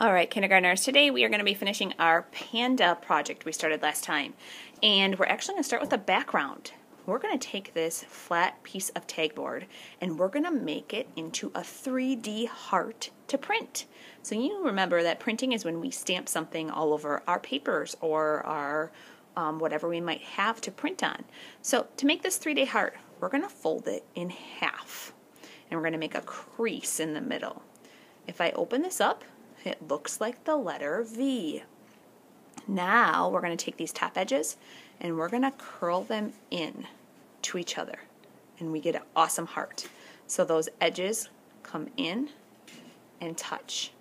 All right, kindergartners, today we are going to be finishing our Panda project we started last time. And we're actually going to start with the background. We're going to take this flat piece of tag board and we're going to make it into a 3D heart to print. So you remember that printing is when we stamp something all over our papers or our whatever we might have to print on. So to make this 3D heart, we're going to fold it in half. And we're going to make a crease in the middle. If I open this up, it looks like the letter V. Now we're going to take these top edges and we're going to curl them in to each other. And we get an awesome heart. So those edges come in and touch.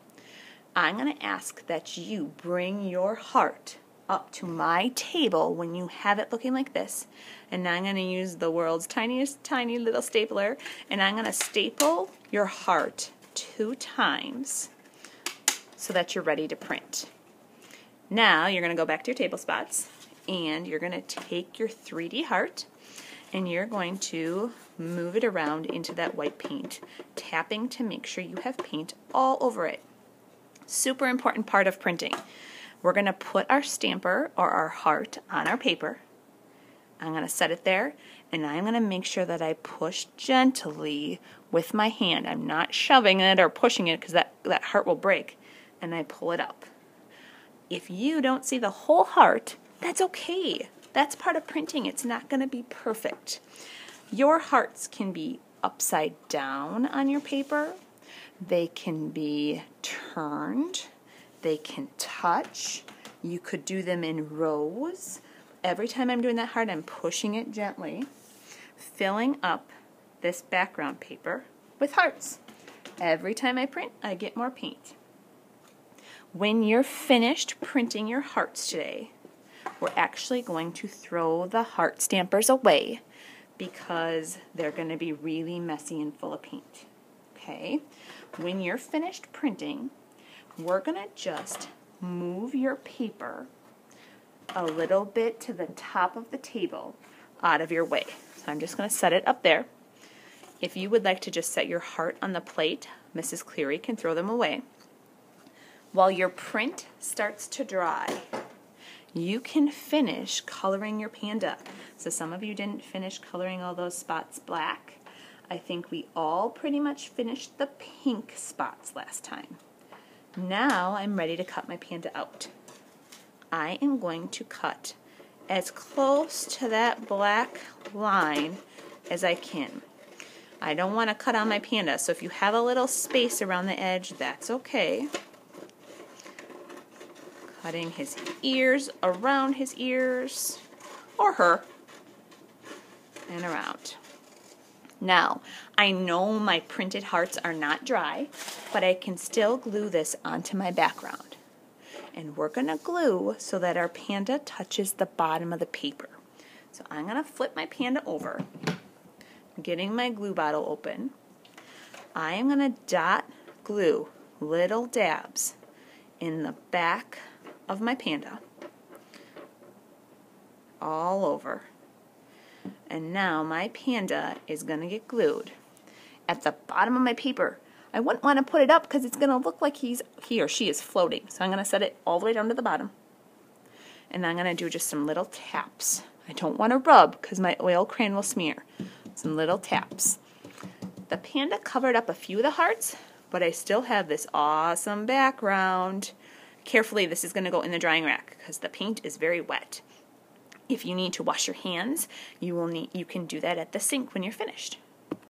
I'm going to ask that you bring your heart up to my table when you have it looking like this. And now I'm going to use the world's tiniest tiny little stapler and I'm going to staple your heart 2 times so that you're ready to print. Now you're going to go back to your table spots and you're going to take your 3D heart and you're going to move it around into that white paint, tapping to make sure you have paint all over it. Super important part of printing. We're going to put our stamper or our heart on our paper. I'm going to set it there and I'm going to make sure that I push gently with my hand. I'm not shoving it or pushing it because that heart will break. And I pull it up. If you don't see the whole heart, that's okay. That's part of printing. It's not going to be perfect. Your hearts can be upside down on your paper. They can be turned. They can touch. You could do them in rows. Every time I'm doing that heart, I'm pushing it gently, filling up this background paper with hearts. Every time I print, I get more paint. When you're finished printing your hearts today, we're actually going to throw the heart stampers away because they're going to be really messy and full of paint. Okay? When you're finished printing, we're going to just move your paper a little bit to the top of the table out of your way. So I'm just going to set it up there. If you would like to just set your heart on the plate, Mrs. Cleary can throw them away. While your print starts to dry, you can finish coloring your panda. So some of you didn't finish coloring all those spots black. I think we all pretty much finished the pink spots last time. Now I'm ready to cut my panda out. I am going to cut as close to that black line as I can. I don't want to cut on my panda, so if you have a little space around the edge, that's okay. Cutting his ears, around his ears, or her, and around. Now, I know my printed hearts are not dry, but I can still glue this onto my background. And we're going to glue so that our panda touches the bottom of the paper. So I'm going to flip my panda over, getting my glue bottle open. I am going to dot glue little dabs in the back of my panda all over. And now my panda is going to get glued at the bottom of my paper. I wouldn't want to put it up because it's going to look like he or she is floating. So I'm going to set it all the way down to the bottom. And I'm going to do just some little taps. I don't want to rub because my oil crayon will smear. Some little taps. The panda covered up a few of the hearts, but I still have this awesome background. Carefully, this is going to go in the drying rack because the paint is very wet. If you need to wash your hands, you can do that at the sink when you're finished.